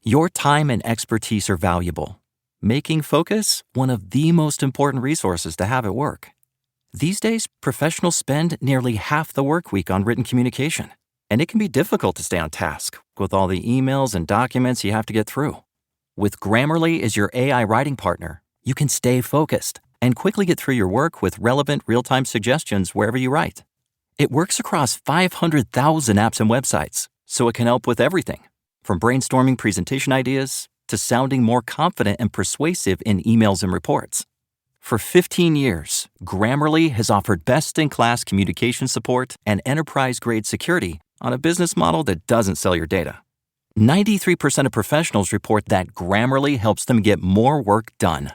Your time and expertise are valuable, making focus one of the most important resources to have at work. These days, professionals spend nearly half the work week on written communication, and it can be difficult to stay on task with all the emails and documents you have to get through. With Grammarly as your AI writing partner, you can stay focused and quickly get through your work with relevant real-time suggestions wherever you write. It works across 500,000 apps and websites, so it can help with everything, from brainstorming presentation ideas to sounding more confident and persuasive in emails and reports. For 15 years, Grammarly has offered best-in-class communication support and enterprise-grade security on a business model that doesn't sell your data. 93% of professionals report that Grammarly helps them get more work done.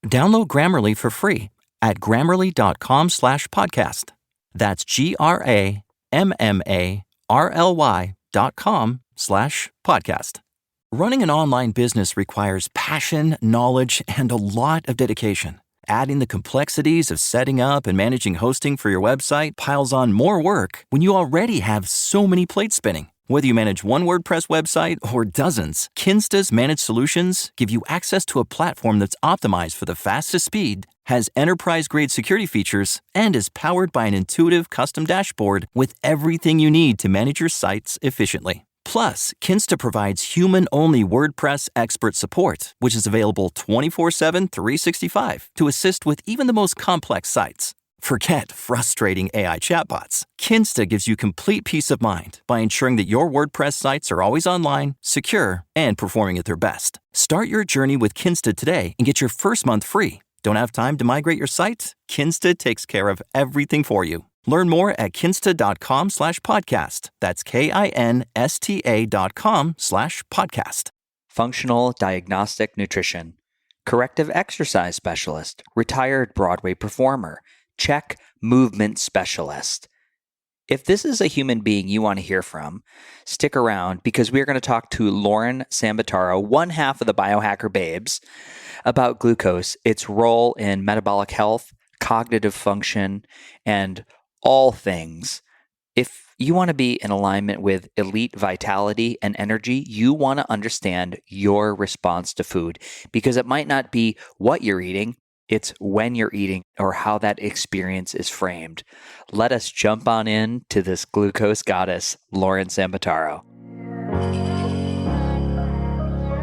Download Grammarly for free at grammarly.com/podcast. That's GRAMMARLY.com/podcast. Running an online business requires passion, knowledge, and a lot of dedication. Adding the complexities of setting up and managing hosting for your website piles on more work when you already have so many plates spinning. Whether you manage one WordPress website or dozens, Kinsta's managed solutions give you access to a platform that's optimized for the fastest speed, has enterprise-grade security features, and is powered by an intuitive custom dashboard with everything you need to manage your sites efficiently. Plus, Kinsta provides human-only WordPress expert support, which is available 24/7, 365 to assist with even the most complex sites. Forget frustrating AI chatbots. Kinsta gives you complete peace of mind by ensuring that your WordPress sites are always online, secure, and performing at their best. Start your journey with Kinsta today and get your first month free. Don't have time to migrate your site? Kinsta takes care of everything for you. Learn more at kinsta.com/podcast. That's KINSTA.com/podcast. Functional Diagnostic Nutrition. Corrective exercise specialist. Retired Broadway performer. Check movement specialist. If this is a human being you want to hear from, stick around because we're going to talk to Lauren Sambataro, one half of the Biohacker Babes, about glucose, its role in metabolic health, cognitive function, and all things. If you want to be in alignment with elite vitality and energy, you want to understand your response to food because it might not be what you're eating, it's when you're eating or how that experience is framed. Let us jump on in to this glucose goddess, Lauren Sambataro.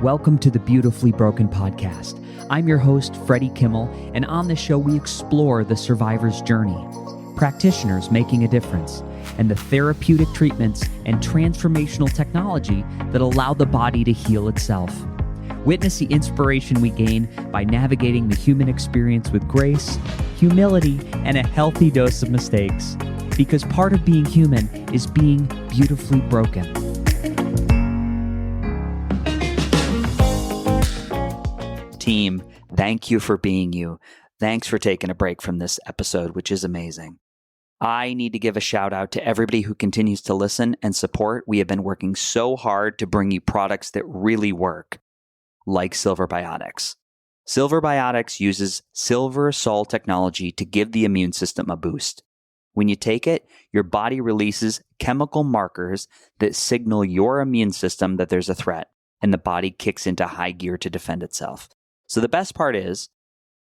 Welcome to the Beautifully Broken podcast. I'm your host, Freddie Kimmel, and on this show we explore the survivor's journey, practitioners making a difference, and the therapeutic treatments and transformational technology that allow the body to heal itself. Witness the inspiration we gain by navigating the human experience with grace, humility, and a healthy dose of mistakes. Because part of being human is being beautifully broken. Team, thank you for being you. Thanks for taking a break from this episode, which is amazing. I need to give a shout out to everybody who continues to listen and support. We have been working so hard to bring you products that really work, like Silver Biotics. Silver Biotics uses silver sol technology to give the immune system a boost. When you take it, your body releases chemical markers that signal your immune system that there's a threat, and the body kicks into high gear to defend itself. So the best part is,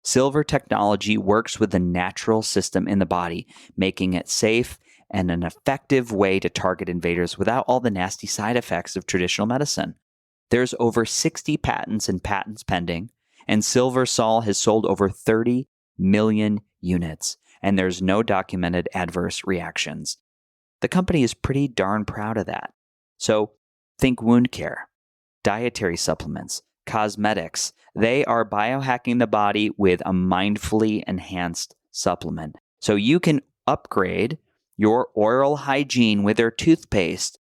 silver technology works with the natural system in the body, making it safe and an effective way to target invaders without all the nasty side effects of traditional medicine. There's over 60 patents and patents pending, and Silver Sol has sold over 30 million units, and there's no documented adverse reactions. The company is pretty darn proud of that. So think wound care, dietary supplements, cosmetics. They are biohacking the body with a mindfully enhanced supplement. So you can upgrade your oral hygiene with their toothpaste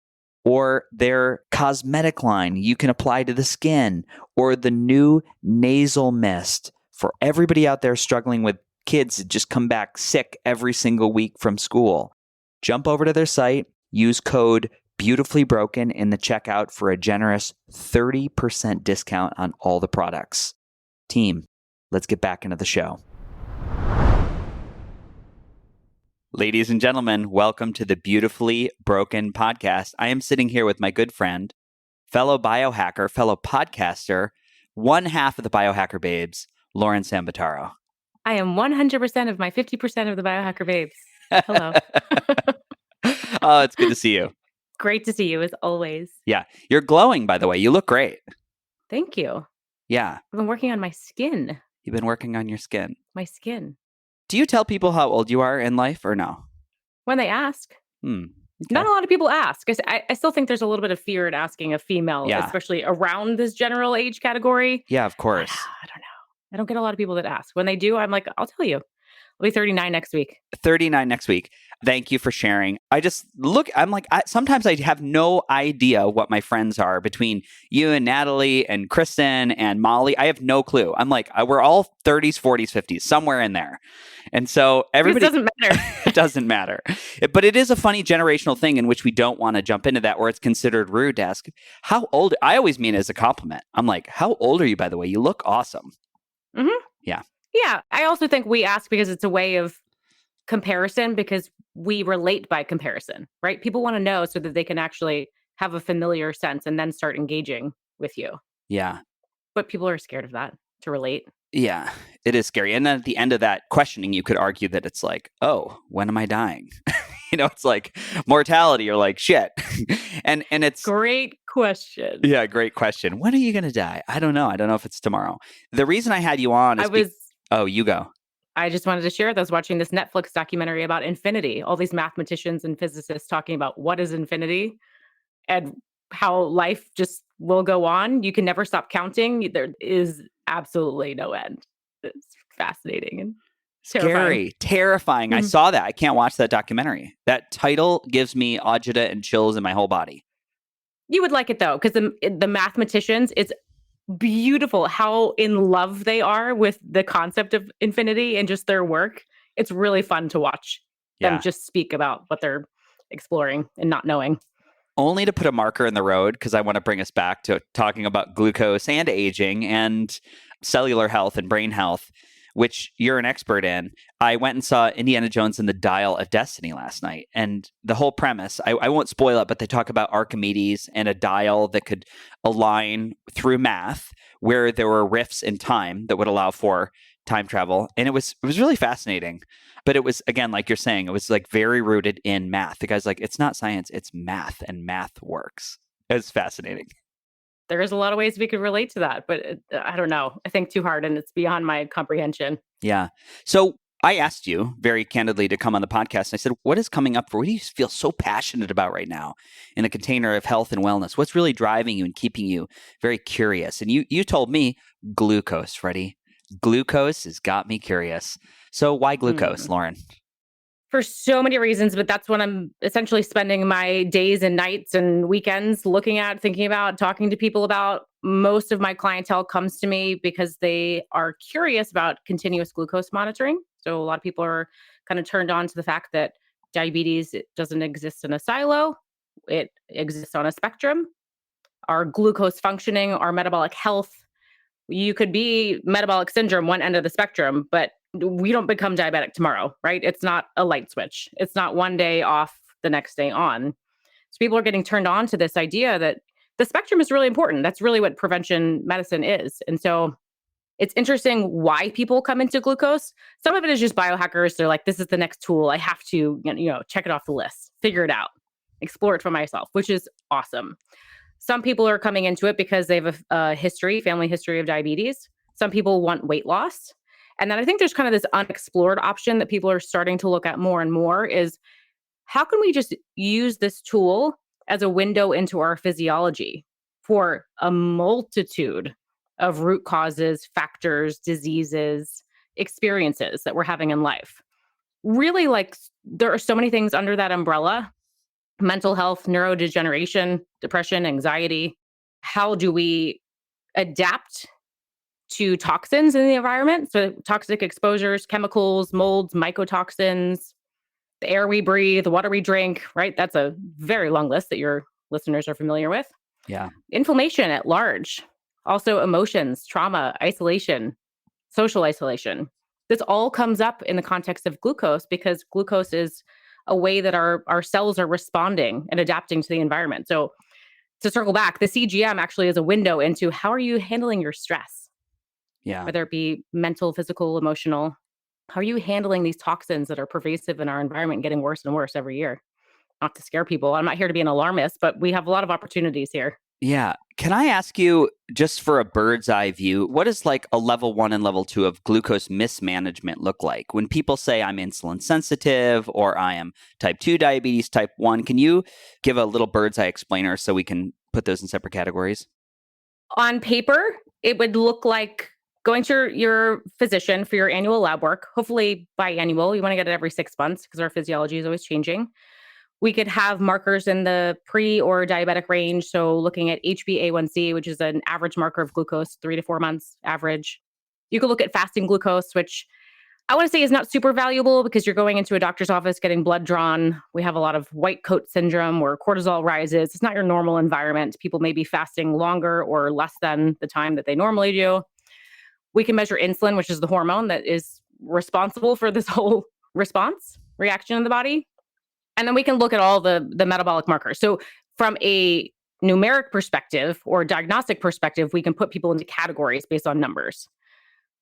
or their cosmetic line you can apply to the skin, or the new nasal mist for everybody out there struggling with kids that just come back sick every single week from school. Jump over to their site, use code Beautifully Broken in the checkout for a generous 30% discount on all the products. Team, let's get back into the show. Ladies and gentlemen, welcome to the Beautifully Broken podcast. I am sitting here with my good friend, fellow biohacker, fellow podcaster, one half of the Biohacker Babes, Lauren Sambataro. I am 100% of my 50% of the Biohacker Babes. Hello. Oh, it's good to see you. Great to see you as always. Yeah. You're glowing, by the way. You look great. Thank you. Yeah. I've been working on my skin. You've been working on your skin. My skin. Do you tell people how old you are in life or no? When they ask. Okay. Not a lot of people ask. I still think there's a little bit of fear in asking a female, especially around this general age category. Yeah, of course. I don't know. I don't get a lot of people that ask. When they do, I'm like, I'll tell you. I'll be 39 next week. 39 next week. Thank you for sharing. Sometimes I have no idea what my friends are between you and Natalie and Kristen and Molly. I have no clue. I'm like, we're all 30s, 40s, 50s, somewhere in there. And so everybody... It doesn't matter. It doesn't matter. But it is a funny generational thing in which we don't want to jump into that, or it's considered rude to ask, how old... I always mean it as a compliment. I'm like, how old are you, by the way? You look awesome. Mm-hmm. Yeah. Yeah. I also think we ask because it's a way of comparison, because we relate by comparison, right? People want to know so that they can actually have a familiar sense and then start engaging with you. Yeah. But people are scared of that, to relate. Yeah, it is scary. And then at the end of that questioning, you could argue that it's like, oh, when am I dying? It's like mortality or like shit. and it's... Great question. Yeah, great question. When are you going to die? I don't know. I don't know if it's tomorrow. The reason I had you on is... Oh, you go. I just wanted to share that I was watching this Netflix documentary about infinity. All these mathematicians and physicists talking about what is infinity and how life just will go on. You can never stop counting. There is absolutely no end. It's fascinating and scary, terrifying. Mm-hmm. I saw that. I can't watch that documentary. That title gives me agita and chills in my whole body. You would like it though, because the mathematicians, it's beautiful how in love they are with the concept of infinity and just their work. It's really fun to watch them just speak about what they're exploring and not knowing. Only to put a marker in the road, because I want to bring us back to talking about glucose and aging and cellular health and brain health, which you're an expert in. I went and saw Indiana Jones and the Dial of Destiny last night. And the whole premise, I won't spoil it, but they talk about Archimedes and a dial that could align through math, where there were rifts in time that would allow for time travel. And it was really fascinating. But it was, again, like you're saying, it was like very rooted in math. The guy's like, it's not science, it's math, and math works. It's fascinating. There is a lot of ways we could relate to that, but I don't know. I think too hard and it's beyond my comprehension. Yeah. So I asked you very candidly to come on the podcast. And I said, what is coming up for, what do you feel so passionate about right now in a container of health and wellness? What's really driving you and keeping you very curious? And you told me glucose, Freddie. Glucose has got me curious. So why glucose, Lauren? For so many reasons, but that's what I'm essentially spending my days and nights and weekends looking at, thinking about, talking to people about. Most of my clientele comes to me because they are curious about continuous glucose monitoring. So a lot of people are kind of turned on to the fact that diabetes, it doesn't exist in a silo. It exists on a spectrum. Our glucose functioning, our metabolic health, you could be metabolic syndrome, one end of the spectrum, but we don't become diabetic tomorrow, right? It's not a light switch. It's not one day off, the next day on. So people are getting turned on to this idea that the spectrum is really important. That's really what prevention medicine is. And so it's interesting why people come into glucose. Some of it is just biohackers. They're like, this is the next tool. I have to, check it off the list, figure it out, explore it for myself, which is awesome. Some people are coming into it because they have a family history of diabetes. Some people want weight loss. And then I think there's kind of this unexplored option that people are starting to look at more and more is, how can we just use this tool as a window into our physiology for a multitude of root causes, factors, diseases, experiences that we're having in life? Really, like, there are so many things under that umbrella: mental health, neurodegeneration, depression, anxiety. How do we adapt to toxins in the environment? So toxic exposures, chemicals, molds, mycotoxins, the air we breathe, the water we drink, right? That's a very long list that your listeners are familiar with. Yeah. Inflammation at large. Also emotions, trauma, isolation, social isolation. This all comes up in the context of glucose because glucose is a way that our cells are responding and adapting to the environment. So to circle back, the CGM actually is a window into how are you handling your stress? Yeah. Whether it be mental, physical, emotional. How are you handling these toxins that are pervasive in our environment, getting worse and worse every year? Not to scare people. I'm not here to be an alarmist, but we have a lot of opportunities here. Yeah. Can I ask you, just for a bird's eye view, what does like a level 1 and level 2 of glucose mismanagement look like? When people say I'm insulin sensitive or I am type 2 diabetes, type 1, can you give a little bird's eye explainer so we can put those in separate categories? On paper, it would look like going to your physician for your annual lab work, hopefully biannual. You want to get it every 6 months because our physiology is always changing. We could have markers in the pre or diabetic range. So looking at HbA1c, which is an average marker of glucose, 3 to 4 months average. You could look at fasting glucose, which I want to say is not super valuable because you're going into a doctor's office getting blood drawn. We have a lot of white coat syndrome where cortisol rises. It's not your normal environment. People may be fasting longer or less than the time that they normally do. We can measure insulin, which is the hormone that is responsible for this whole reaction in the body. And then we can look at all the metabolic markers. So from a numeric perspective or diagnostic perspective, we can put people into categories based on numbers.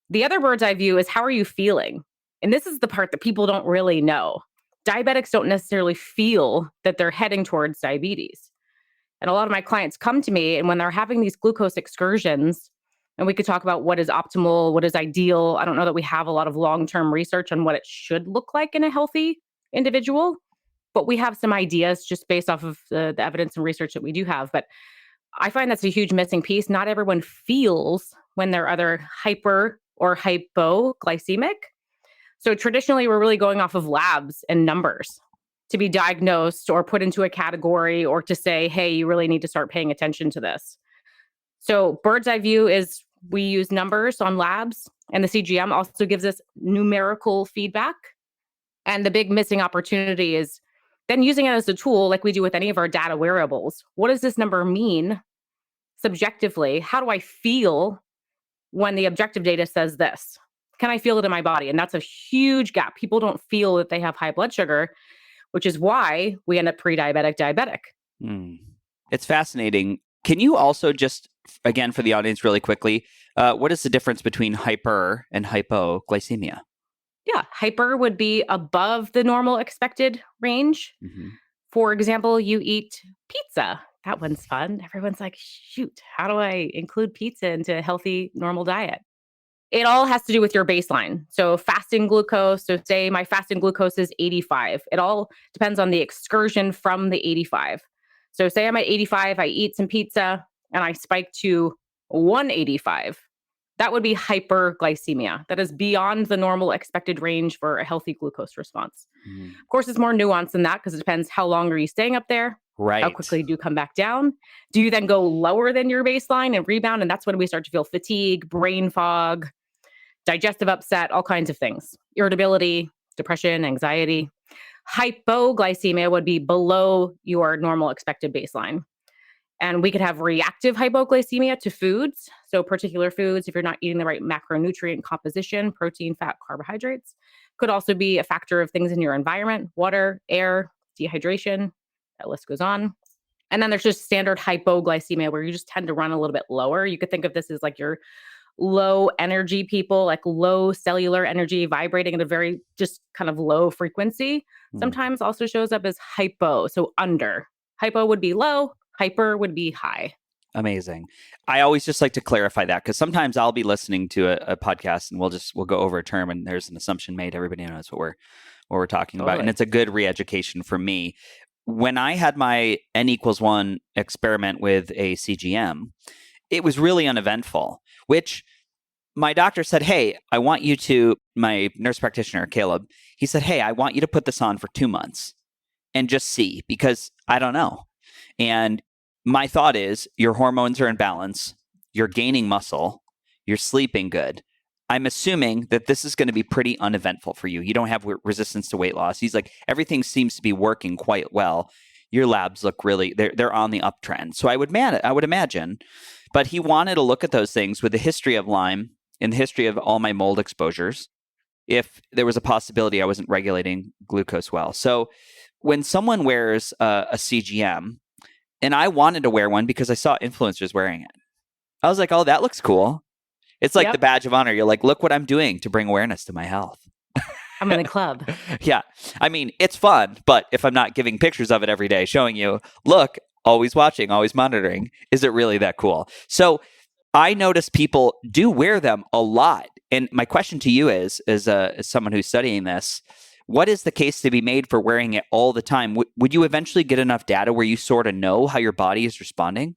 The other bird's eye view is how are you feeling? And this is the part that people don't really know. Diabetics don't necessarily feel that they're heading towards diabetes. And a lot of my clients come to me, and when they're having these glucose excursions, and we could talk about what is optimal, what is ideal. I don't know that we have a lot of long-term research on what it should look like in a healthy individual. But we have some ideas just based off of the evidence and research that we do have. But I find that's a huge missing piece. Not everyone feels when they're either hyper or hypoglycemic. So traditionally, we're really going off of labs and numbers to be diagnosed or put into a category or to say, hey, you really need to start paying attention to this. So bird's eye view is we use numbers on labs, and the CGM also gives us numerical feedback. And the big missing opportunity is then using it as a tool like we do with any of our data wearables. What does this number mean subjectively? How do I feel when the objective data says this? Can I feel it in my body? And that's a huge gap. People don't feel that they have high blood sugar, which is why we end up pre-diabetic, diabetic. It's fascinating. Can you also just, again, for the audience really quickly, what is the difference between hyper and hypoglycemia? Yeah, hyper would be above the normal expected range. Mm-hmm. For example, you eat pizza. That one's fun. Everyone's like, shoot, how do I include pizza into a healthy, normal diet? It all has to do with your baseline. So fasting glucose, so say my fasting glucose is 85. It all depends on the excursion from the 85. So say I'm at 85, I eat some pizza, and I spike to 185. That would be hyperglycemia. That is beyond the normal expected range for a healthy glucose response. Of course, it's more nuanced than that because it depends how long are you staying up there, Right. how quickly do you come back down? Do you then go lower than your baseline and rebound? And that's when we start to feel fatigue, brain fog, digestive upset, all kinds of things. Irritability, depression, anxiety. Hypoglycemia would be below your normal expected baseline. And we could have reactive hypoglycemia to foods. So particular foods, if you're not eating the right macronutrient composition, protein, fat, carbohydrates, could also be a factor of things in your environment, water, air, dehydration, that list goes on. And then there's just standard hypoglycemia where you just tend to run a little bit lower. You could think of this as like your low energy people, like low cellular energy, vibrating at a very just kind of low frequency. Sometimes also shows up as hypo, so under. Hypo would be low. Hyper would be high. Amazing. I always just like to clarify that because sometimes I'll be listening to a podcast and we'll go over a term and there's an assumption made. Everybody knows what we're talking about. And it's a good re-education for me. When I had my N=1 experiment with a CGM, it was really uneventful, which my doctor said, hey, I want you to, my nurse practitioner, Caleb, he said, hey, I want you to put this on for 2 months and just see because I don't know. And my thought is your hormones are in balance, you're gaining muscle, you're sleeping good. I'm assuming that this is going to be pretty uneventful for you. You don't have resistance to weight loss. He's like, everything seems to be working quite well. Your labs look really, they're on the uptrend. So I would imagine, but he wanted to look at those things with the history of Lyme and the history of all my mold exposures, if there was a possibility I wasn't regulating glucose well. So when someone wears a CGM, And I wanted to wear one because I saw influencers wearing it. I was like, oh, that looks cool. It's like the badge of honor. You're like, look what I'm doing to bring awareness to my health. I'm in the club. Yeah. I mean, it's fun, but if I'm not giving pictures of it every day, showing you, look, always watching, always monitoring, is it really that cool? So I notice people do wear them a lot. And my question to you is, as someone who's studying this, what is the case to be made for wearing it all the time? Would you eventually get enough data where you sort of know how your body is responding?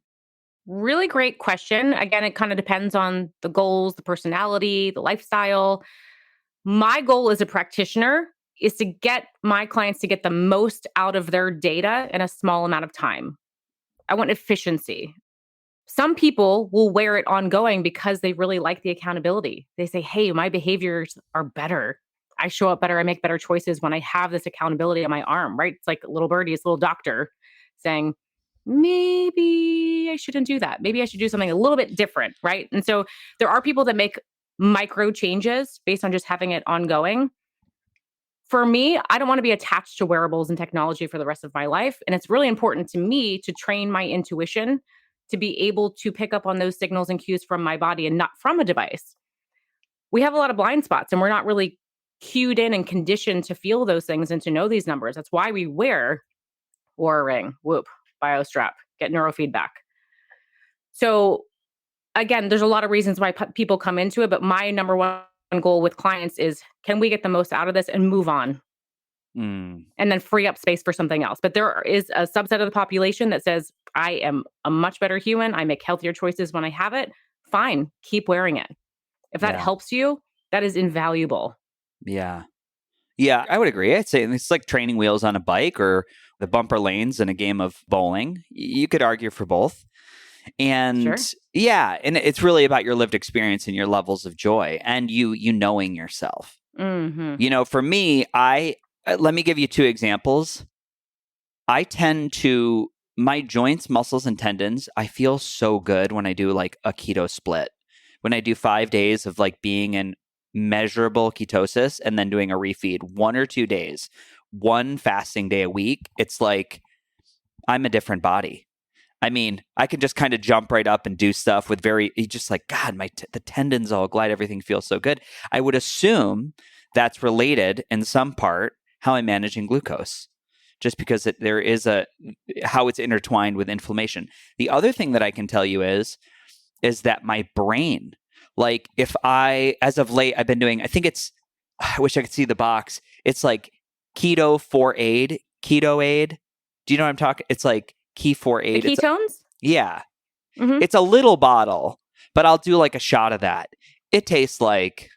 Really great question. Again, it kind of depends on the goals, the personality, the lifestyle. My goal as a practitioner is to get my clients to get the most out of their data in a small amount of time. I want efficiency. Some people will wear it ongoing because they really like the accountability. They say, hey, my behaviors are better. I show up better. I make better choices when I have this accountability on my arm, right? It's like a little birdie, it's a little doctor saying, maybe I shouldn't do that. Maybe I should do something a little bit different, right? And so there are people that make micro changes based on just having it ongoing. For me, I don't want to be attached to wearables and technology for the rest of my life. And it's really important to me to train my intuition to be able to pick up on those signals and cues from my body and not from a device. We have a lot of blind spots and we're not really cued in and conditioned to feel those things and to know these numbers. That's why we wear Oura Ring, Whoop, BioStrap, get neurofeedback. So again, there's a lot of reasons why people come into it, but my number one goal with clients is, can we get the most out of this and move on? And then free up space for something else. But there is a subset of the population that says, I am a much better human. I make healthier choices when I have it. Fine, keep wearing it. If that helps you, that is invaluable. Yeah. Yeah, I would agree. I'd say it's like training wheels on a bike or the bumper lanes in a game of bowling. You could argue for both. And yeah, and it's really about your lived experience and your levels of joy and you knowing yourself. You know, for me, let me give you two examples. I tend to, my joints, muscles, and tendons, I feel so good when I do like a keto split. When I do 5 days of like being in measurable ketosis and then doing a refeed 1 or 2 days, one fasting day a week, it's like I'm a different body. I mean, I can just kind of jump right up and do stuff with just like, God, the tendons all glide, everything feels so good. I would assume that's related in some part how I'm managing glucose, just because there is how it's intertwined with inflammation. The other thing that I can tell you is that my brain, like as of late, I've been doing, I wish I could see the box. It's like Keto Aid. Do you know what I'm talking? It's like Key4 Aid. The ketones? Yeah. It's a little bottle, but I'll do like a shot of that. It tastes like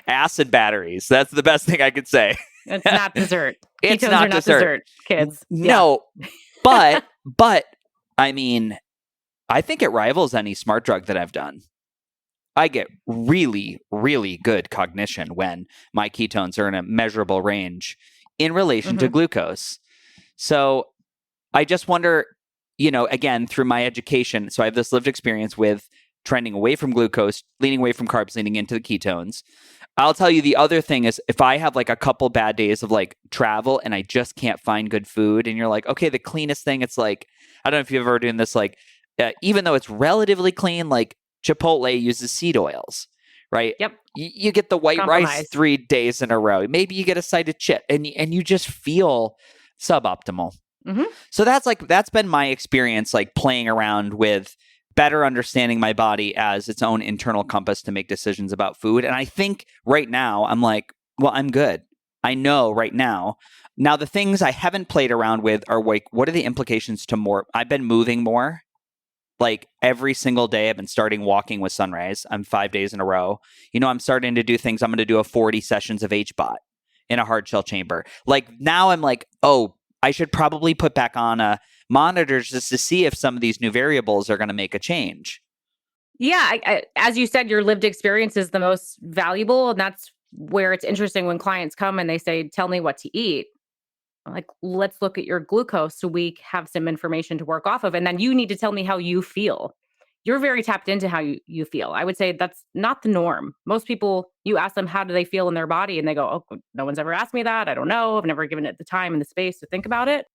acid batteries. That's the best thing I could say. It's not dessert. It's Ketones not are not dessert, kids. No, but I mean, I think it rivals any smart drug that I've done. I get really, really good cognition when my ketones are in a measurable range in relation to glucose. So I just wonder, you know, again, through my education, so I have this lived experience with trending away from glucose, leaning away from carbs, leaning into the ketones. I'll tell you the other thing is if I have like a couple bad days of like travel and I just can't find good food and you're like, okay, the cleanest thing, it's like, I don't know if you've ever done this, like, even though it's relatively clean, like Chipotle uses seed oils, right? Yep. You get the white rice 3 days in a row. Maybe you get a side of chip and you just feel suboptimal. So that's been my experience, like playing around with better understanding my body as its own internal compass to make decisions about food. And I think right now I'm like, well, I'm good. I know right now. Now, the things I haven't played around with are like, what are the implications to more? I've been moving more. Like every single day I've been starting walking with Sunrise. I'm 5 days in a row. You know, I'm starting to do things. I'm going to do 40 sessions of HBOT in a hard shell chamber. Like now I'm like, oh, I should probably put back on monitors just to see if some of these new variables are going to make a change. Yeah. As you said, your lived experience is the most valuable. And that's where it's interesting when clients come and they say, tell me what to eat. Like, let's look at your glucose so we have some information to work off of. And then you need to tell me how you feel. You're very tapped into how you feel. I would say that's not the norm. Most people, you ask them, how do they feel in their body? And they go, oh, no one's ever asked me that. I don't know. I've never given it the time and the space to think about it.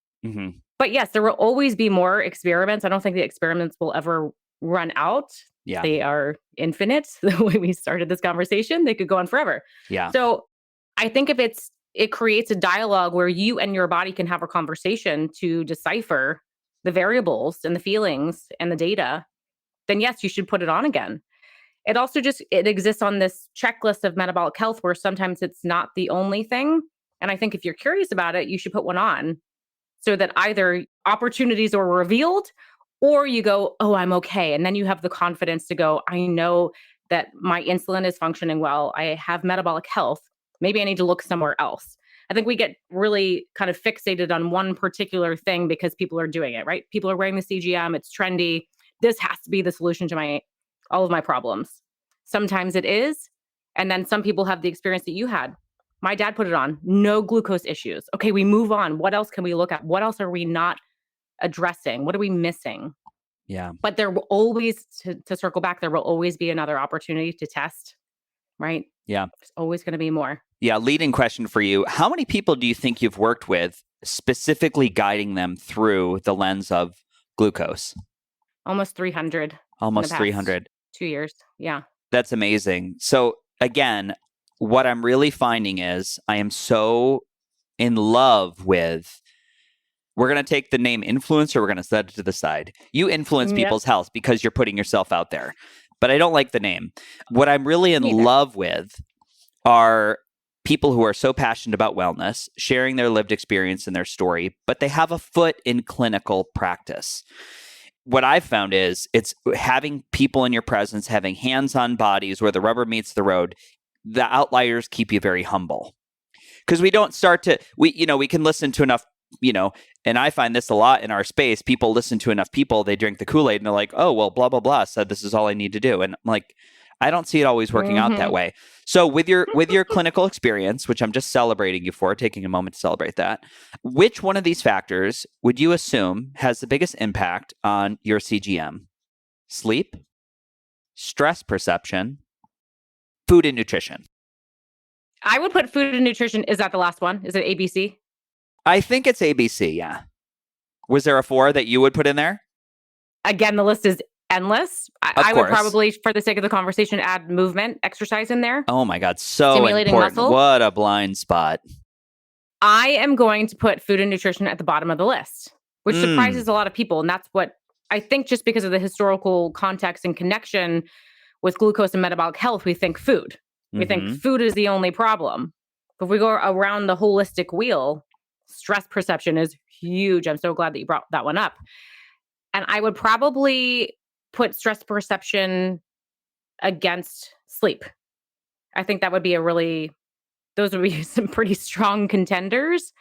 But yes, there will always be more experiments. I don't think the experiments will ever run out. Yeah. They are infinite. The way we started this conversation, they could go on forever. Yeah. So I think if it creates a dialogue where you and your body can have a conversation to decipher the variables and the feelings and the data, then yes, you should put it on again. It also it exists on this checklist of metabolic health where sometimes it's not the only thing. And I think if you're curious about it, you should put one on so that either opportunities are revealed or you go, oh, I'm okay. And then you have the confidence to go, I know that my insulin is functioning well. I have metabolic health. Maybe I need to look somewhere else. I think we get really kind of fixated on one particular thing because people are doing it, right? People are wearing the CGM. It's trendy. This has to be the solution to all of my problems. Sometimes it is. And then some people have the experience that you had. My dad put it on. No glucose issues. Okay, we move on. What else can we look at? What else are we not addressing? What are we missing? Yeah. But there will always, to circle back, there will always be another opportunity to test, right? Yeah. There's always going to be more. Yeah. Leading question for you. How many people do you think you've worked with specifically guiding them through the lens of glucose? Almost 300. Almost 300. 2 years. Yeah. That's amazing. So again, what I'm really finding is I am so in love with, we're going to take the name influencer, we're going to set it to the side. You influence people's health because you're putting yourself out there. But I don't like the name. What I'm really in love with are people who are so passionate about wellness, sharing their lived experience and their story, but they have a foot in clinical practice. What I've found is it's having people in your presence, having hands-on bodies where the rubber meets the road. The outliers keep you very humble because we don't start to, we can listen to enough, and I find this a lot in our space. People listen to enough people, they drink the Kool-Aid and they're like, oh, well, blah, blah, blah said this is all I need to do. And I'm like, I don't see it always working out that way. So with your clinical experience, which I'm just celebrating you for, taking a moment to celebrate that, which one of these factors would you assume has the biggest impact on your CGM? Sleep, stress perception, food and nutrition? I would put food and nutrition. Is that the last one? Is it ABC? I think it's ABC, yeah. Was there a 4 that you would put in there? Again, the list is endless. I would probably, for the sake of the conversation, add movement, exercise in there. Oh my God, so stimulating important. Muscle. What a blind spot. I am going to put food and nutrition at the bottom of the list, which surprises a lot of people. And that's what I think, just because of the historical context and connection with glucose and metabolic health, we think food. We think food is the only problem. But if we go around the holistic wheel, stress perception is huge. I'm so glad that you brought that one up. And I would probably put stress perception against sleep. I think that would be those would be some pretty strong contenders.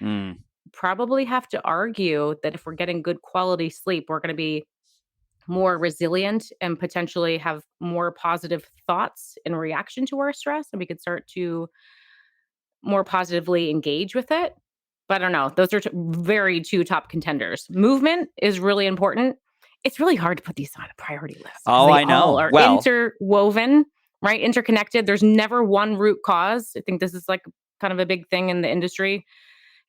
Probably have to argue that if we're getting good quality sleep, we're going to be more resilient and potentially have more positive thoughts in reaction to our stress. And we could start to more positively engage with it. But I don't know. Those are two top contenders. Movement is really important. It's really hard to put these on a priority list. Oh, I know. All are interwoven, right? Interconnected. There's never one root cause. I think this is like kind of a big thing in the industry.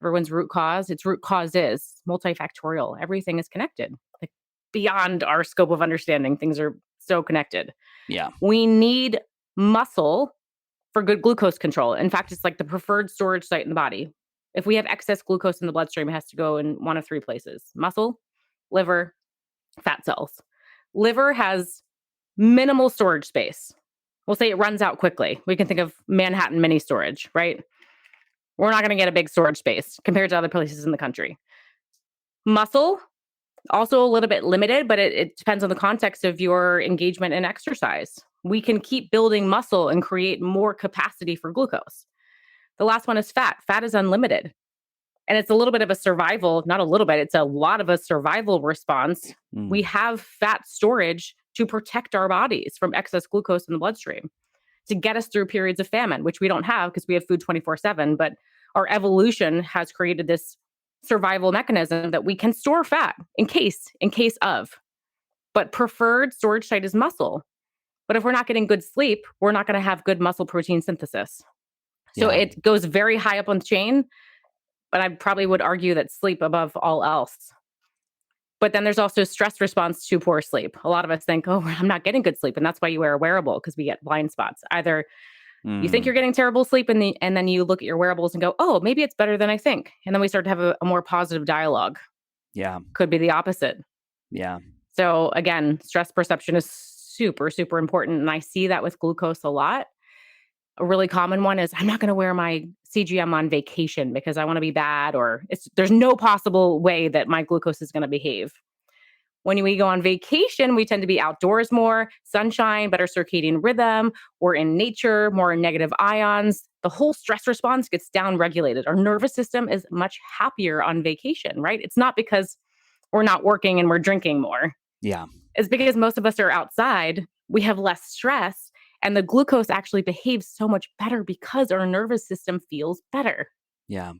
Everyone's root cause. Its root cause is multifactorial. Everything is connected. Like beyond our scope of understanding, things are so connected. Yeah. We need muscle for good glucose control. In fact, it's like the preferred storage site in the body. If we have excess glucose in the bloodstream, it has to go in one of 3 places: muscle, liver, fat cells. Liver has minimal storage space. We'll say it runs out quickly. We can think of Manhattan mini storage, right? We're not going to get a big storage space compared to other places in the country. Muscle, also a little bit limited, but it depends on the context of your engagement in exercise. We can keep building muscle and create more capacity for glucose. The last one is fat. Fat is unlimited. And it's a little bit of a survival, not a little bit, it's a lot of a survival response. We have fat storage to protect our bodies from excess glucose in the bloodstream, to get us through periods of famine, which we don't have because we have food 24/7. But our evolution has created this survival mechanism that we can store fat in case of. But preferred storage site is muscle. But if we're not getting good sleep, we're not going to have good muscle protein synthesis. So it goes very high up on the chain, but I probably would argue that sleep above all else. But then there's also stress response to poor sleep. A lot of us think, oh, I'm not getting good sleep. And that's why you wear a wearable, because we get blind spots. Either you think you're getting terrible sleep and then you look at your wearables and go, oh, maybe it's better than I think. And then we start to have a more positive dialogue. Yeah. Could be the opposite. Yeah. So again, stress perception is super, super important. And I see that with glucose a lot. A really common one is I'm not going to wear my CGM on vacation because I want to be bad, or there's no possible way that my glucose is going to behave. When we go on vacation, we tend to be outdoors more, sunshine, better circadian rhythm, we're in nature, more negative ions. The whole stress response gets down-regulated. Our nervous system is much happier on vacation, right? It's not because we're not working and we're drinking more. Yeah. It's because most of us are outside, we have less stress, and the glucose actually behaves so much better because our nervous system feels better. Yeah.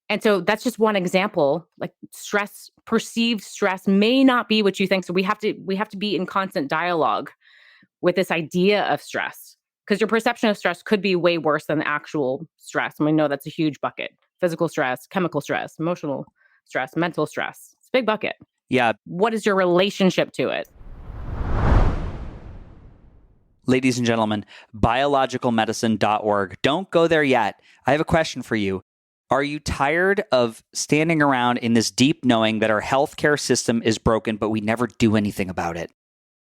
And so that's just one example. Like stress, perceived stress may not be what you think. So we have to be in constant dialogue with this idea of stress, because your perception of stress could be way worse than the actual stress. And we know that's a huge bucket. Physical stress, chemical stress, emotional stress, mental stress. It's a big bucket. Yeah. What is your relationship to it? Ladies and gentlemen, biologicalmedicine.org. Don't go there yet. I have a question for you. Are you tired of standing around in this deep knowing that our healthcare system is broken, but we never do anything about it?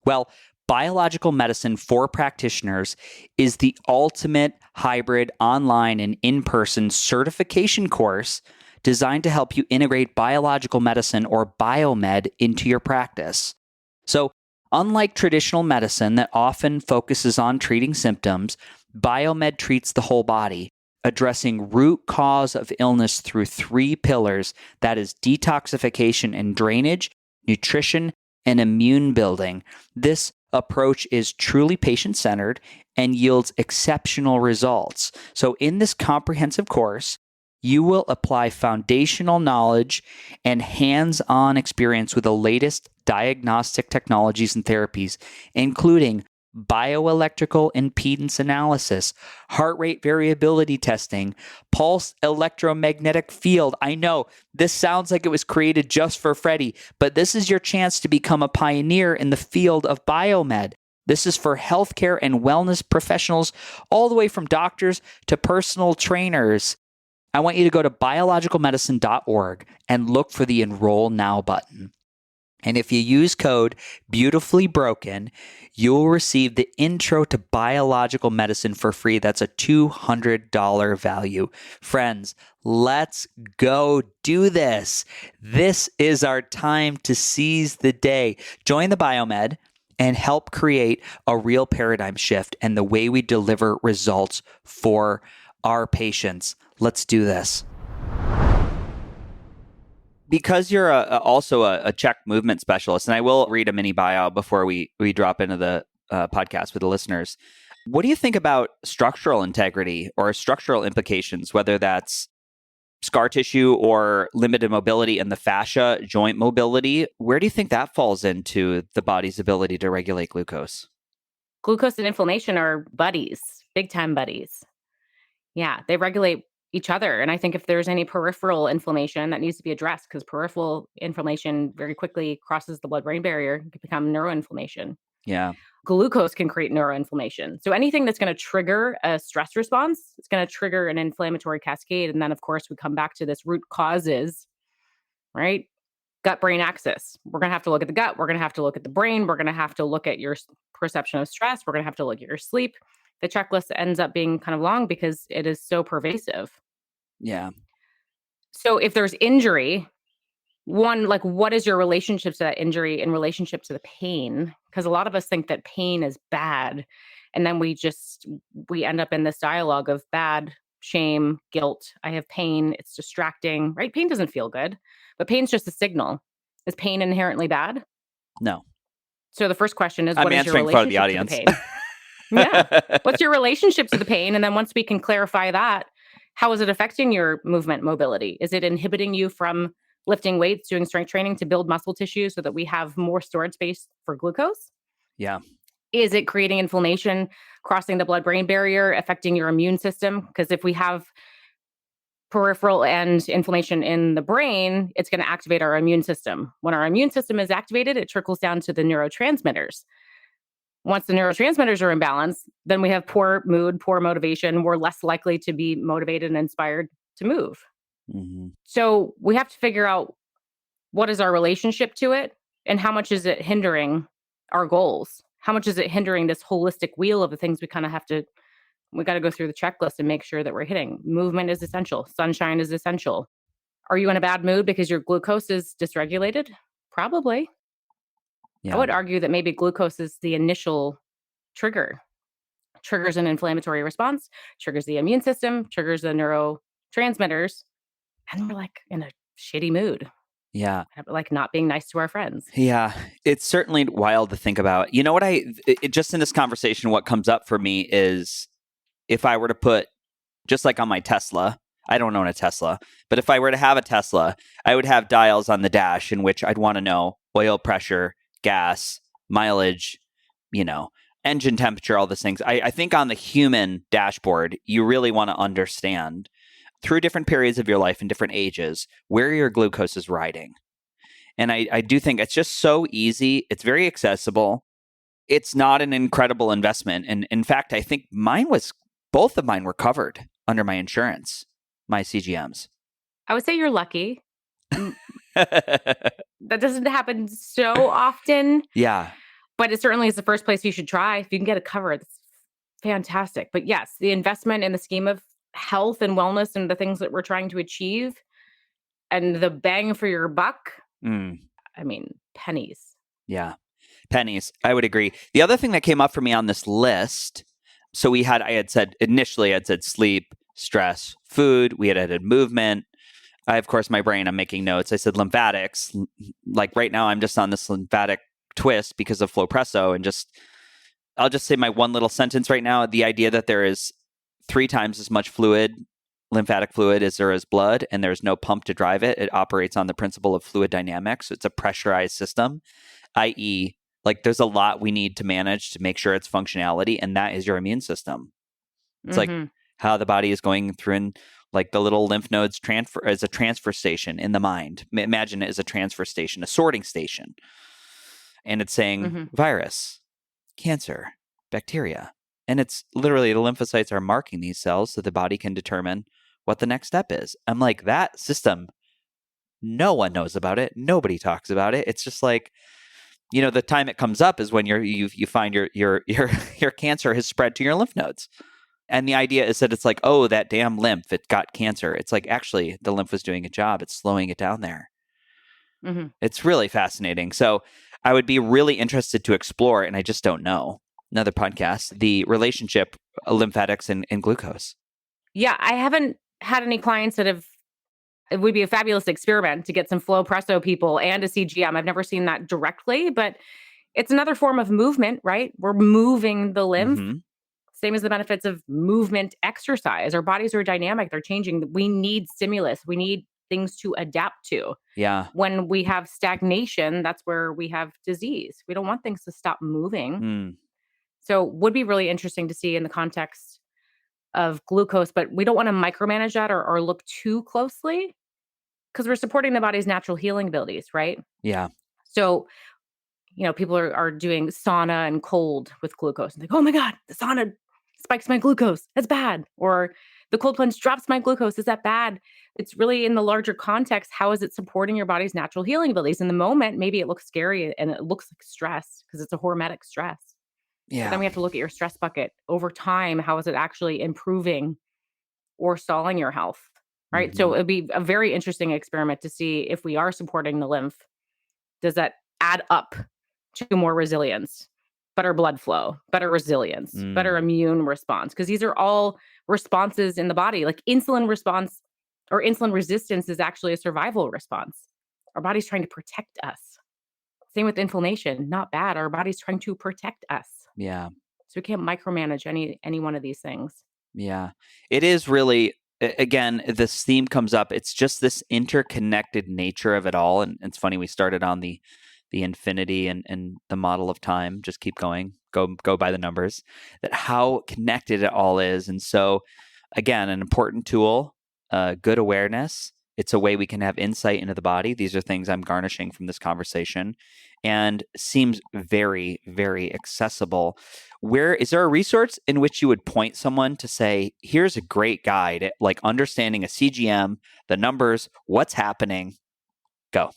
Well, Biological Medicine for Practitioners is the ultimate hybrid online and in-person certification course designed to help you integrate biological medicine or biomed into your practice. So, unlike traditional medicine that often focuses on treating symptoms, biomed treats the whole body, addressing root cause of illness through 3 pillars, that is detoxification and drainage, nutrition, and immune building. This approach is truly patient-centered and yields exceptional results. So in this comprehensive course, you will apply foundational knowledge and hands-on experience with the latest diagnostic technologies and therapies, including bioelectrical impedance analysis, heart rate variability testing, pulse electromagnetic field. I know this sounds like it was created just for Freddie, but this is your chance to become a pioneer in the field of biomed. This is for healthcare and wellness professionals, all the way from doctors to personal trainers. I want you to go to biologicalmedicine.org and look for the Enroll Now button. And if you use code BeautifullyBroken, you'll receive the Intro to Biological Medicine for free. That's a $200 value. Friends, let's go do this. This is our time to seize the day. Join the Biomed and help create a real paradigm shift and the way we deliver results for our patients. Let's do this. Because you're also a check movement specialist, and I will read a mini bio before we drop into the podcast with the listeners. What do you think about structural integrity or structural implications, whether that's scar tissue or limited mobility in the fascia, joint mobility? Where do you think that falls into the body's ability to regulate glucose? Glucose and inflammation are buddies, big time buddies. Yeah, they regulate each other. And I think if there's any peripheral inflammation that needs to be addressed, because peripheral inflammation very quickly crosses the blood-brain barrier, it can become neuroinflammation. Yeah. Glucose can create neuroinflammation. So anything that's going to trigger a stress response, it's going to trigger an inflammatory cascade. And then, of course, we come back to this root causes, right? Gut-brain axis. We're going to have to look at the gut. We're going to have to look at the brain. We're going to have to look at your perception of stress. We're going to have to look at your sleep. The checklist ends up being kind of long because it is so pervasive. Yeah. So if there's injury, one, like, what is your relationship to that injury in relationship to the pain? Because a lot of us think that pain is bad. And then we end up in this dialogue of bad, shame, guilt. I have pain. It's distracting, right? Pain doesn't feel good, but pain's just a signal. Is pain inherently bad? No. So the first question is, I'm what is your answering for the relationship audience. to the pain? Yeah. What's your relationship to the pain? And then once we can clarify that, how is it affecting your movement mobility? Is it inhibiting you from lifting weights, doing strength training to build muscle tissue so that we have more storage space for glucose? Yeah. Is it creating inflammation, crossing the blood-brain barrier, affecting your immune system? Because if we have peripheral and inflammation in the brain, it's going to activate our immune system. When our immune system is activated, it trickles down to the neurotransmitters. Once the neurotransmitters are in balance, then we have poor mood, poor motivation. We're less likely to be motivated and inspired to move. Mm-hmm. So we have to figure out what is our relationship to it and how much is it hindering our goals? How much is it hindering this holistic wheel of the things we kind of have to, we got to go through the checklist and make sure that we're hitting. Movement is essential. Sunshine is essential. Are you in a bad mood because your glucose is dysregulated? Probably. Yeah. I would argue that maybe glucose is the initial trigger. Triggers an inflammatory response, triggers the immune system, triggers the neurotransmitters, and we're like in a shitty mood. Yeah. Like not being nice to our friends. Yeah. It's certainly wild to think about. You know what just in this conversation, what comes up for me is if I were to put, just like on my Tesla, I don't own a Tesla, but if I were to have a Tesla, I would have dials on the dash in which I'd want to know oil pressure, gas, mileage, engine temperature, all those things. I think on the human dashboard, you really want to understand through different periods of your life and different ages where your glucose is riding. And I do think it's just so easy. It's very accessible. It's not an incredible investment. And in fact, I think both of mine were covered under my insurance, my CGMs. I would say you're lucky. That doesn't happen so often. Yeah. But it certainly is the first place you should try. If you can get it covered, it's fantastic. But yes, the investment in the scheme of health and wellness and the things that we're trying to achieve and the bang for your buck, I mean, pennies. Yeah, pennies. I would agree. The other thing that came up for me on this list, so I had said sleep, stress, food. We had added movement. Of course, my brain, I'm making notes. I said lymphatics. Like right now, I'm just on this lymphatic twist because of Flowpresso, and I'll just say my one little sentence right now. The idea that there is 3 times as much lymphatic fluid as there is blood, and there's no pump to drive it. It operates on the principle of fluid dynamics. It's a pressurized system, i.e., like there's a lot we need to manage to make sure it's functionality, and that is your immune system. It's like how the body is going through, and like the little lymph nodes transfer as a transfer station in the mind. Imagine it as a transfer station, a sorting station. And it's saying virus, cancer, bacteria. And it's literally the lymphocytes are marking these cells so the body can determine what the next step is. I'm like, that system, no one knows about it. Nobody talks about it. It's just like, the time it comes up is when you find your cancer has spread to your lymph nodes. And the idea is that it's like, oh, that damn lymph, it got cancer. It's like, actually, the lymph was doing a job. It's slowing it down there. It's really fascinating. So I would be really interested to explore, and I just don't know, another podcast, the relationship of lymphatics and glucose. Yeah, I haven't had any clients that it would be a fabulous experiment to get some Flowpresso people and a CGM. I've never seen that directly, but it's another form of movement, right? We're moving the lymph. Same as the benefits of movement exercise. Our bodies are dynamic. They're changing. We need stimulus. We need things to adapt to. Yeah. When we have stagnation, that's where we have disease. We don't want things to stop moving. So would be really interesting to see in the context of glucose, but we don't want to micromanage that or look too closely because we're supporting the body's natural healing abilities, right? Yeah. So, people are doing sauna and cold with glucose and think, oh my God, the sauna spikes my glucose. That's bad. Or the cold plunge drops my glucose. Is that bad? It's really in the larger context. How is it supporting your body's natural healing abilities? In the moment, maybe it looks scary and it looks like stress because it's a hormetic stress. Yeah. But then we have to look at your stress bucket over time. How is it actually improving or stalling your health? Right. So it'd be a very interesting experiment to see if we are supporting the lymph. Does that add up to more resilience, better blood flow, better resilience, better immune response? Because these are all responses in the body. Like insulin response or insulin resistance is actually a survival response. Our body's trying to protect us. Same with inflammation. Not bad. Our body's trying to protect us. Yeah. So we can't micromanage any one of these things. Yeah. It is really, again, this theme comes up. It's just this interconnected nature of it all. And it's funny, we started on the infinity and the model of time. Just keep going, go by the numbers, that how connected it all is. And so again, an important tool good awareness. It's a way we can have insight into the body. These are things I'm garnishing from this conversation, and seems very, very accessible. Where is there a resource in which you would point someone to say, here's a great guide at like understanding a CGM, the numbers, what's happening? Go.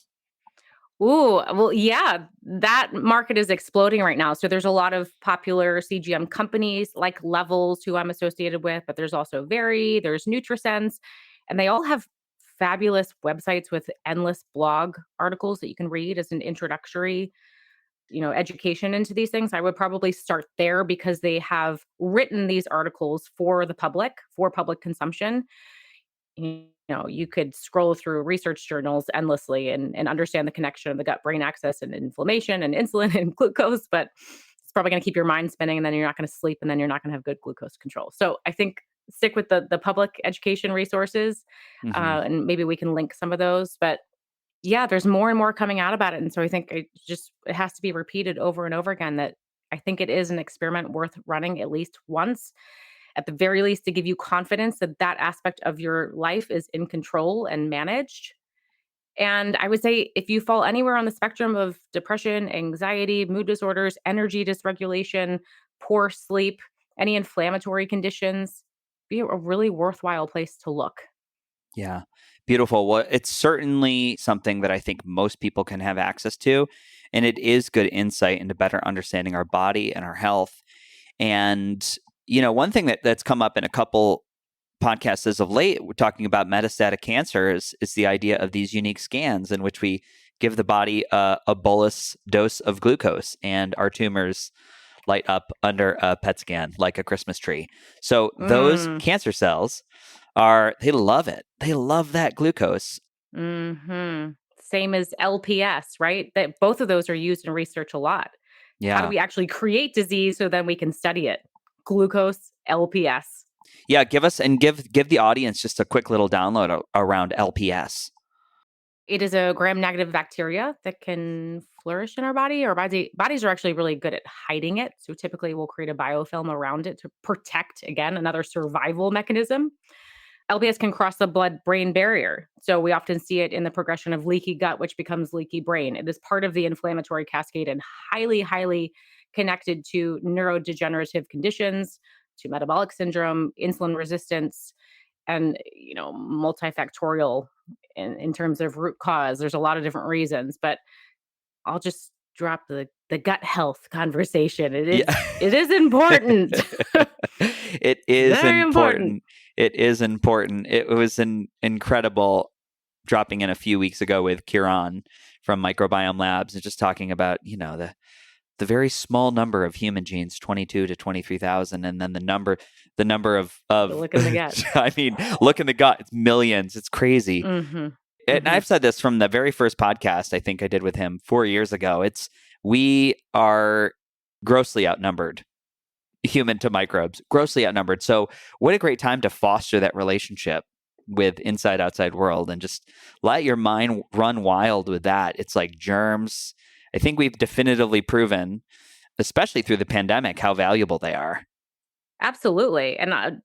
Ooh, well, yeah, that market is exploding right now. So there's a lot of popular CGM companies like Levels, who I'm associated with, but there's also Very, there's NutriSense, and they all have fabulous websites with endless blog articles that you can read as an introductory, education into these things. I would probably start there because they have written these articles for the public, for public consumption. You could scroll through research journals endlessly and understand the connection of the gut brain axis and inflammation and insulin and glucose, but it's probably going to keep your mind spinning, and then you're not going to sleep, and then you're not going to have good glucose control. So I think stick with the public education resources, and maybe we can link some of those. But yeah, there's more and more coming out about it. And so I think it has to be repeated over and over again that I think it is an experiment worth running at least once, at the very least, to give you confidence that that aspect of your life is in control and managed. And I would say if you fall anywhere on the spectrum of depression, anxiety, mood disorders, energy dysregulation, poor sleep, any inflammatory conditions, be a really worthwhile place to look. Yeah. Beautiful. Well, it's certainly something that I think most people can have access to. And it is good insight into better understanding our body and our health. And, one thing that's come up in a couple podcasts as of late, we're talking about metastatic cancer, is the idea of these unique scans in which we give the body a bolus dose of glucose, and our tumors light up under a PET scan like a Christmas tree. So those cancer cells they love it. They love that glucose. Same as LPS, right? That both of those are used in research a lot. Yeah. How do we actually create disease so then we can study it? Glucose, LPS. Yeah, give the audience just a quick little download around LPS. It is a gram-negative bacteria that can flourish in our body. Our bodies are actually really good at hiding it. So typically we'll create a biofilm around it to protect, again, another survival mechanism. LPS can cross the blood-brain barrier. So we often see it in the progression of leaky gut, which becomes leaky brain. It is part of the inflammatory cascade and highly, highly connected to neurodegenerative conditions, to metabolic syndrome, insulin resistance, and multifactorial in terms of root cause. There's a lot of different reasons, but I'll just drop the gut health conversation. It is important. It is very important. It is important. It was an incredible dropping in a few weeks ago with Kieran from Microbiome Labs, and just talking about, the very small number of human genes, 22 to 23,000, and then the number of look in the gut. I mean, look in the gut. It's millions. It's crazy. And I've said this from the very first podcast I think I did with him 4 years ago. We are grossly outnumbered, human to microbes, grossly outnumbered. So what a great time to foster that relationship with inside outside world, and just let your mind run wild with that. It's like germs. I think we've definitively proven, especially through the pandemic, how valuable they are. Absolutely. And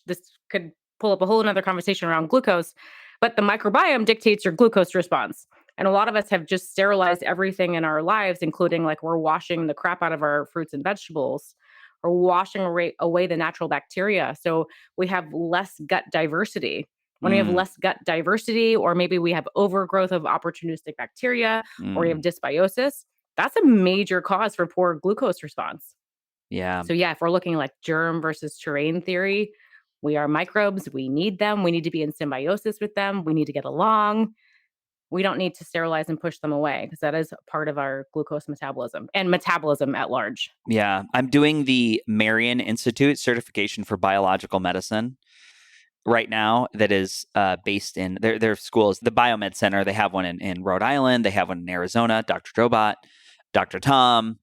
this could pull up a whole another conversation around glucose, but the microbiome dictates your glucose response. And a lot of us have just sterilized everything in our lives, including like we're washing the crap out of our fruits and vegetables, or washing away the natural bacteria. So we have less gut diversity. When we have less gut diversity, or maybe we have overgrowth of opportunistic bacteria, or we have dysbiosis, that's a major cause for poor glucose response. Yeah. So if we're looking like germ versus terrain theory, we are microbes. We need them. We need to be in symbiosis with them. We need to get along. We don't need to sterilize and push them away, because that is part of our glucose metabolism and metabolism at large. Yeah. I'm doing the Marion Institute certification for biological medicine right now, that is based in their schools, the Biomed Center. They have one in Rhode Island. They have one in Arizona, Dr. Drobot, Dr. Tom.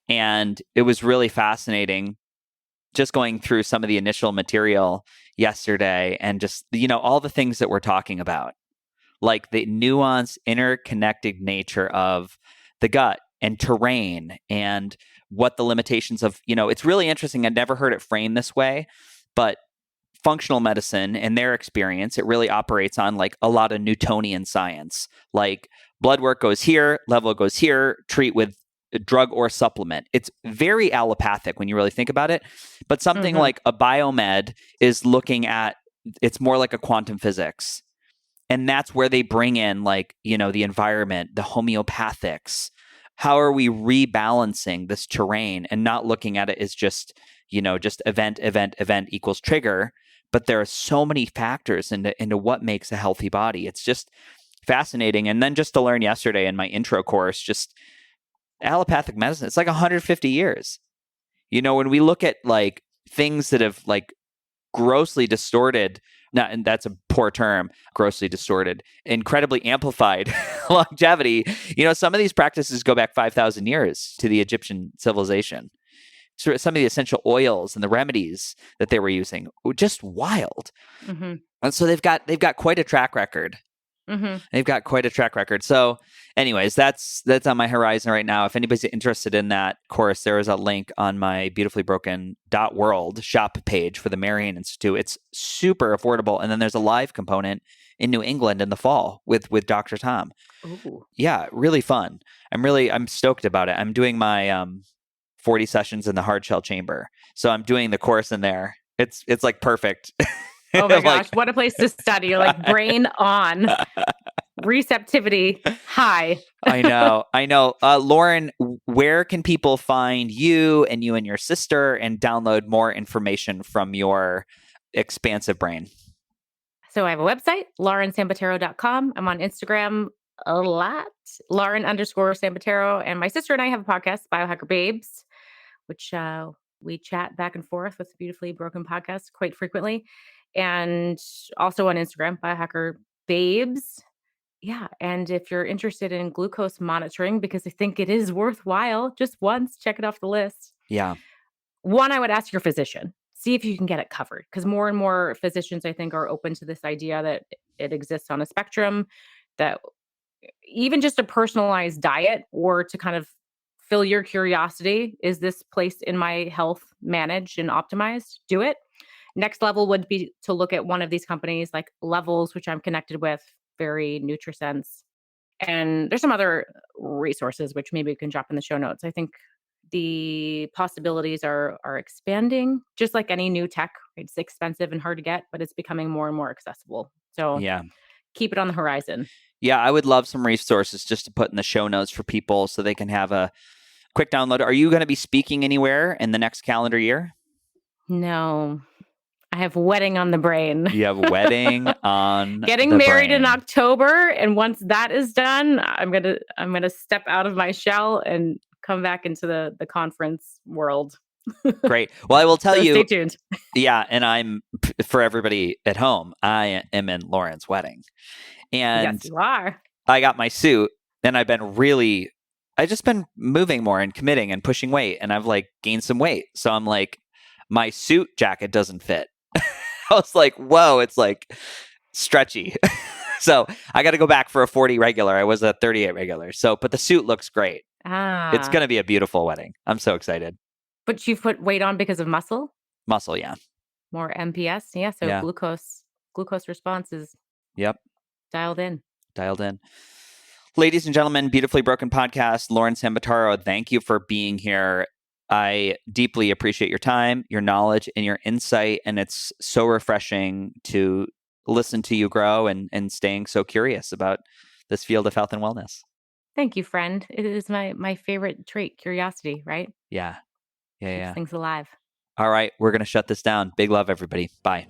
And it was really fascinating just going through some of the initial material yesterday, and just, all the things that we're talking about, like the nuanced, interconnected nature of the gut and terrain, and what the limitations of, it's really interesting. I'd never heard it framed this way, but functional medicine and their experience, it really operates on like a lot of Newtonian science. Like blood work goes here, level goes here, treat with a drug or supplement. It's very allopathic when you really think about it. But something like a biomed is looking at, it's more like a quantum physics. And that's where they bring in like, the environment, the homeopathics. How are we rebalancing this terrain and not looking at it as just event equals trigger, but there are so many factors into what makes a healthy body. It's just fascinating. And then just to learn yesterday in my intro course, just allopathic medicine, it's like 150 years. When we look at like things that have like grossly distorted, and that's a poor term, grossly distorted, incredibly amplified longevity, some of these practices go back 5,000 years to the Egyptian civilization. So some of the essential oils and the remedies that they were using were just wild. And so they've got quite a track record. They've got quite a track record. So anyways, that's on my horizon right now. If anybody's interested in that course, there is a link on my beautifulybroken.world shop page for the Marian Institute. It's super affordable. And then there's a live component in New England in the fall with Dr. Tom. Ooh. Yeah, really fun. I'm stoked about it. I'm doing my 40 sessions in the hard shell chamber. So I'm doing the course in there. It's like perfect. Oh my gosh, what a place to study. You're like brain on, receptivity high. I know. Lauren, where can people find you and your sister and download more information from your expansive brain? So I have a website, laurensambataro.com. I'm on Instagram a lot, Lauren_Sambataro. And my sister and I have a podcast, Biohacker Babes, which we chat back and forth with the Beautifully Broken podcast quite frequently. And also on Instagram, Biohacker Babes. Yeah. And if you're interested in glucose monitoring, because I think it is worthwhile, just once, check it off the list. Yeah. One, I would ask your physician, see if you can get it covered, because more and more physicians, I think, are open to this idea that it exists on a spectrum, that even just a personalized diet or to kind of fill your curiosity, is this place in my health managed and optimized? Do it. Next level would be to look at one of these companies like Levels, which I'm connected with, very NutriSense. And there's some other resources, which maybe we can drop in the show notes. I think the possibilities are expanding, just like any new tech. It's expensive and hard to get, but it's becoming more and more accessible. So yeah, keep it on the horizon. Yeah, I would love some resources just to put in the show notes for people so they can have a quick download. Are you going to be speaking anywhere in the next calendar year? No. I have wedding on the brain. You have wedding on getting married in October, and once that is done, I'm gonna step out of my shell and come back into the conference world. Great. Well, I will tell you. Stay tuned. Yeah, and for everybody at home, I am in Lauren's wedding, and yes, you are. I got my suit, and I've just been moving more and committing and pushing weight, and I've like gained some weight. So I'm like, my suit jacket doesn't fit. I was like, whoa, it's like stretchy. So I got to go back for a 40 regular. I was a 38 regular. So, but the suit looks great. It's going to be a beautiful wedding. I'm so excited. But you've put weight on because of muscle? Muscle, yeah. More MPS? Yeah. So yeah. Glucose response is dialed in. Ladies and gentlemen, Beautifully Broken Podcast, Lauren Sambataro, thank you for being here. I deeply appreciate your time, your knowledge, and your insight. And it's so refreshing to listen to you grow and staying so curious about this field of health and wellness. Thank you, friend. It is my favorite trait, curiosity, right? Yeah. Keeps things alive. All right. We're going to shut this down. Big love, everybody. Bye.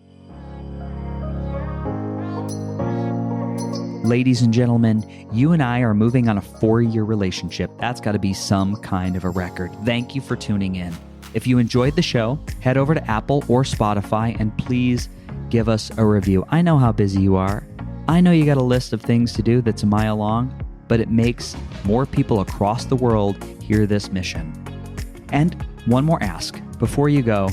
Ladies and gentlemen, you and I are moving on a 4-year relationship. That's got to be some kind of a record. Thank you for tuning in. If you enjoyed the show, head over to Apple or Spotify and please give us a review. I know how busy you are. I know you got a list of things to do that's a mile long, but it makes more people across the world hear this mission. And one more ask before you go.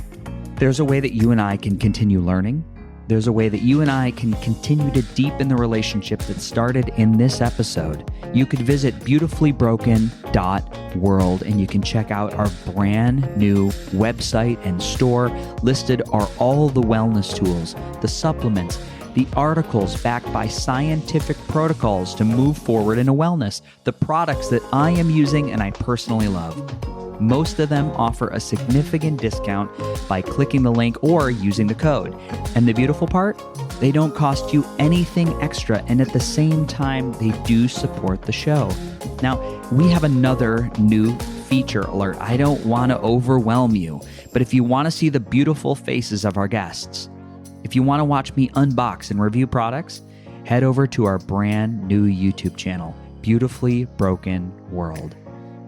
There's a way that you and I can continue learning, there's a way that you and I can continue to deepen the relationship that started in this episode. You could visit beautifully.broken.world and you can check out our brand new website and store. Listed are all the wellness tools, the supplements, the articles backed by scientific protocols to move forward in a wellness, the products that I am using and I personally love. Most of them offer a significant discount by clicking the link or using the code. And the beautiful part? They don't cost you anything extra, and at the same time, they do support the show. Now, we have another new feature alert. I don't want to overwhelm you, but if you want to see the beautiful faces of our guests, if you want to watch me unbox and review products, head over to our brand new YouTube channel, Beautifully Broken World.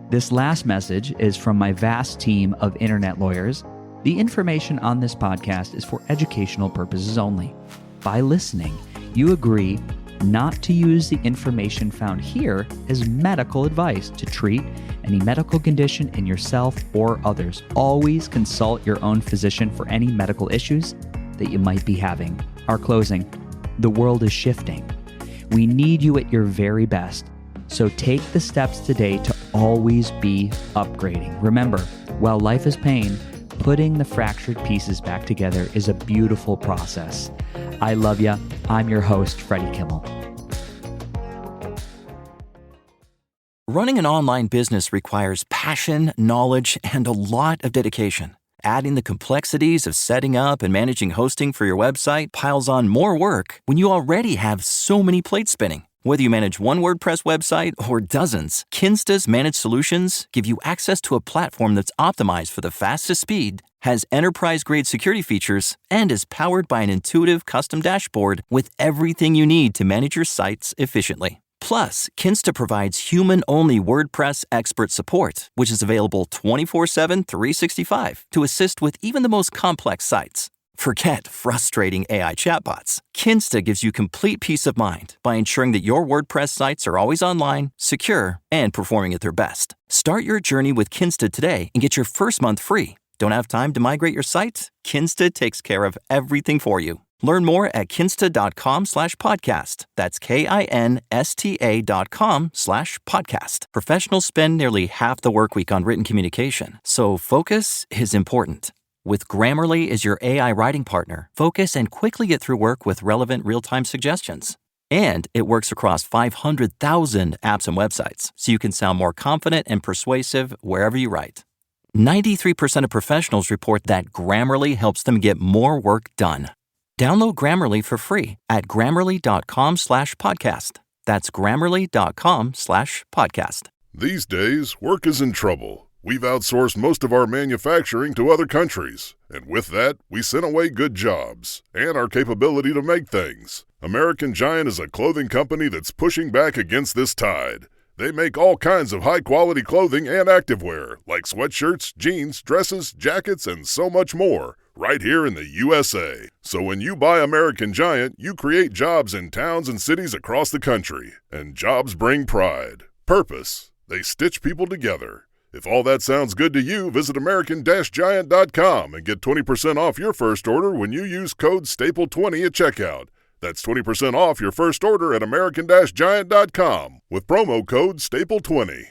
This last message is from my vast team of internet lawyers. The information on this podcast is for educational purposes only. By listening, you agree not to use the information found here as medical advice to treat any medical condition in yourself or others. Always consult your own physician for any medical issues that you might be having. Our closing: the world is shifting. We need you at your very best. So take the steps today to always be upgrading. Remember, while life is pain, putting the fractured pieces back together is a beautiful process. I love you. I'm your host, Freddie Kimmel. Running an online business requires passion, knowledge, and a lot of dedication. Adding the complexities of setting up and managing hosting for your website piles on more work when you already have so many plates spinning. Whether you manage one WordPress website or dozens, Kinsta's managed solutions give you access to a platform that's optimized for the fastest speed, has enterprise-grade security features, and is powered by an intuitive custom dashboard with everything you need to manage your sites efficiently. Plus, Kinsta provides human-only WordPress expert support, which is available 24/7, 365 to assist with even the most complex sites. Forget frustrating AI chatbots. Kinsta gives you complete peace of mind by ensuring that your WordPress sites are always online, secure, and performing at their best. Start your journey with Kinsta today and get your first month free. Don't have time to migrate your site? Kinsta takes care of everything for you. Learn more at kinsta.com/podcast. That's KINSTA.com/podcast. Professionals spend nearly half the work week on written communication, so focus is important. With Grammarly as your AI writing partner, focus and quickly get through work with relevant real-time suggestions. And it works across 500,000 apps and websites, so you can sound more confident and persuasive wherever you write. 93% of professionals report that Grammarly helps them get more work done. Download Grammarly for free at Grammarly.com/podcast. That's Grammarly.com/podcast. These days, work is in trouble. We've outsourced most of our manufacturing to other countries, and with that, we sent away good jobs and our capability to make things. American Giant is a clothing company that's pushing back against this tide. They make all kinds of high-quality clothing and activewear, like sweatshirts, jeans, dresses, jackets, and so much more, right here in the USA. So when you buy American Giant, you create jobs in towns and cities across the country. And jobs bring pride, purpose. They stitch people together. If all that sounds good to you, visit American-Giant.com and get 20% off your first order when you use code STAPLE20 at checkout. That's 20% off your first order at American-Giant.com with promo code STAPLE20.